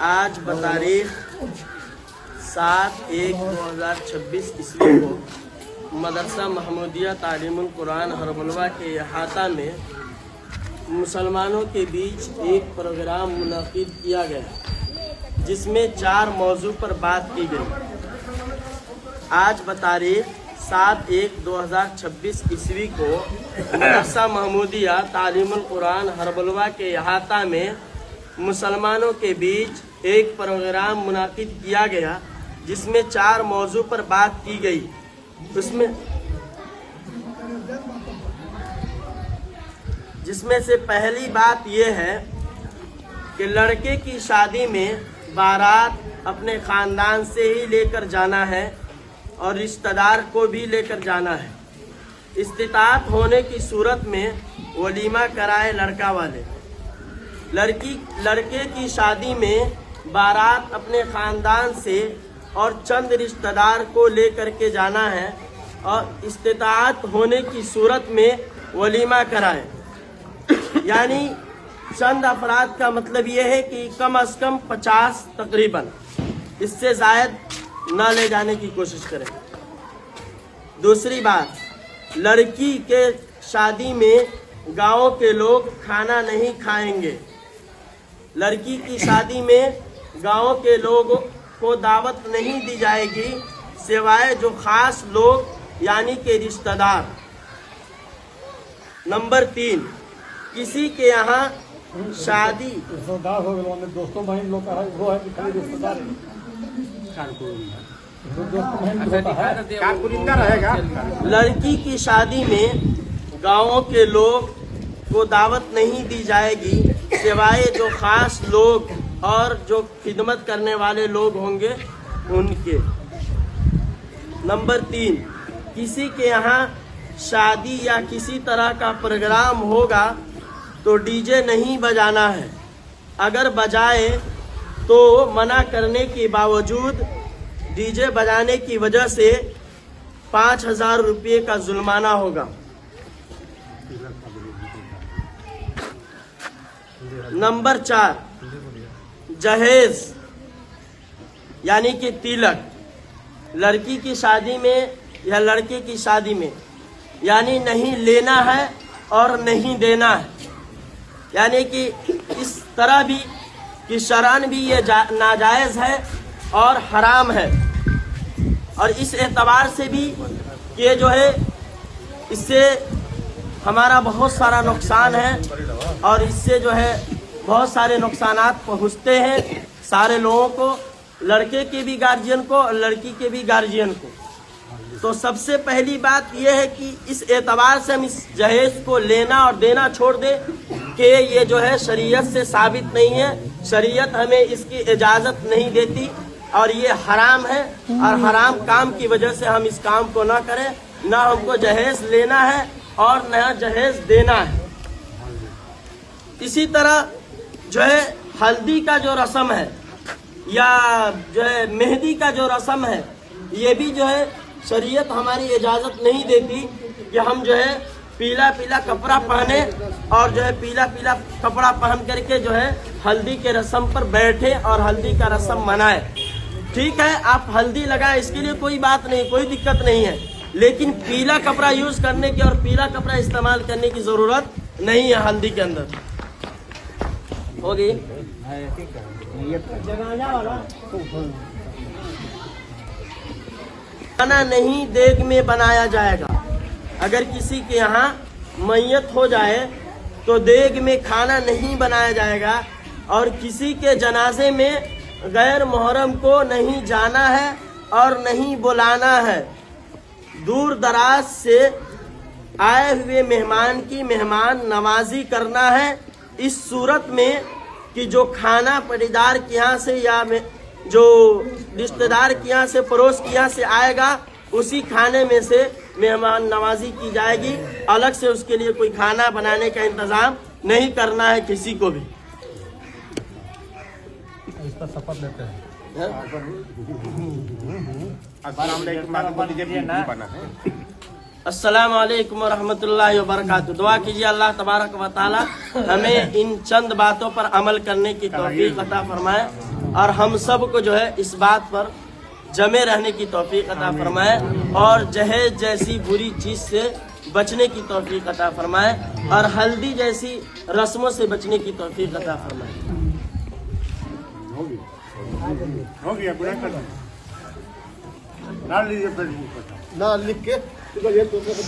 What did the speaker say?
आज बतारीख 7/1/2026 ईस्वी को मदरसा महमूदिया तालीमुल कुरान हरबलवा के अहाता में मुसलमानों के बीच एक प्रोग्राम मुनक़िद किया गया, जिसमें 4 मौजू पर बात की गई। आज बतारीख 7/1/2026 ईस्वी को मदरसा महमूदिया तालीमुल कुरान हरबलवा के अहाता में मुसलमानों के बीच एक प्रोग्राम मुनक़िद किया गया, जिसमें 4 मौजू पर बात की गई। जिसमें से पहली बात यह है कि लड़के की शादी में बारात अपने ख़ानदान से ही लेकर जाना है और रिश्तेदार को भी लेकर जाना है। इस्तिताअत होने की सूरत में वलीमा कराए लड़का वाले। लड़के की शादी में बारात अपने ख़ानदान से और चंद रिश्तेदार को लेकर के जाना है और इस्तिताअत होने की सूरत में वलीमा कराए। यानी चंद अफराद का मतलब यह है कि कम अज़ कम 50 तकरीबन, इससे ज़ायद ना ले जाने की कोशिश करें। दूसरी बात, लड़की के शादी में गांव के लोग खाना नहीं खाएंगे। लड़की की शादी में गांव के लोगों को दावत नहीं दी जाएगी सिवाय जो ख़ास लोग यानी के रिश्तेदार। नंबर 3, किसी के यहाँ शादी रिश्तेदार हो गए, दोस्तों भाई लोग का है, वो है कि खाली रिश्तेदार है। रहेगा। लड़की की शादी में गाँव के लोग को दावत नहीं दी जाएगी सिवाय जो ख़ास लोग और जो खिदमत करने वाले लोग होंगे उनके। नंबर 3, किसी के यहाँ शादी या किसी तरह का प्रोग्राम होगा तो डीजे नहीं बजाना है। अगर बजाए तो मना करने के बावजूद डीजे बजाने की वजह से 5000 रुपये का जुर्माना होगा। नंबर 4, जहेज यानी कि तिलक। लड़की की शादी में या लड़के की शादी में यानी नहीं लेना है और नहीं देना है। यानी कि इस तरह भी कि शरअन भी ये नाजायज़ है और हराम है, और इस एतबार से भी कि जो है इससे हमारा बहुत सारा नुकसान है और इससे जो है बहुत सारे नुकसानात पहुँचते हैं सारे लोगों को, लड़के के भी गार्जियन को और लड़की के भी गार्जियन को। तो सबसे पहली बात यह है कि इस एतबार से हम इस जहेज को लेना और देना छोड़ दें कि ये जो है शरीयत से साबित नहीं है, शरीयत हमें इसकी इजाज़त नहीं देती और ये हराम है, और हराम काम की वजह से हम इस काम को ना करें। ना हमको जहेज लेना है और न जहेज देना है। इसी तरह जो है हल्दी का जो रस्म है या जो है मेहंदी का जो रस्म है, ये भी जो है शरीयत हमारी इजाज़त नहीं देती कि हम जो है पीला पीला कपड़ा पहने और जो है पीला पीला कपड़ा पहन करके जो है हल्दी के रस्म पर बैठे और हल्दी का रस्म मनाए। ठीक है, आप हल्दी लगाए, इसके लिए कोई बात नहीं, कोई दिक्कत नहीं है, लेकिन पीला कपड़ा यूज़ करने की और पीला कपड़ा इस्तेमाल करने की ज़रूरत नहीं है हल्दी के अंदर। होगी खाना नहीं देग में बनाया जाएगा। अगर किसी के यहाँ मैयत हो जाए तो देग में खाना नहीं बनाया जाएगा, और किसी के जनाजे में गैर मुहर्रम को नहीं जाना है और नहीं बुलाना है। दूर दराज से आए हुए मेहमान की मेहमान नवाजी करना है। इस सूरत में कि जो खाना पटीदार के यहाँ से या जो रिश्तेदार के यहाँ से पड़ोस के यहाँ से आएगा उसी खाने में से मेहमान नवाजी की जाएगी। अलग से उसके लिए कोई खाना बनाने का इंतज़ाम नहीं करना है किसी को भी। इसका शपथ लेते हैं। अस्सलाम वालेकुम रहमतुल्लाहि व बरकातहू। दुआ कीजिए अल्लाह तबारक व ताला हमें इन चंद बातों पर अमल करने की तौफीक अता फरमाए और हम सब को जो है इस बात पर जमे रहने की तौफीक अता फरमाए और जहेज जैसी बुरी चीज से बचने की तौफीक अता फरमाए और हल्दी जैसी रस्मों से बचने की तौफीक अता फरमाए। हो गया पूरा कर दो। डाल लीजिए फेसबुक पर। ना लिख के ये दूसरे को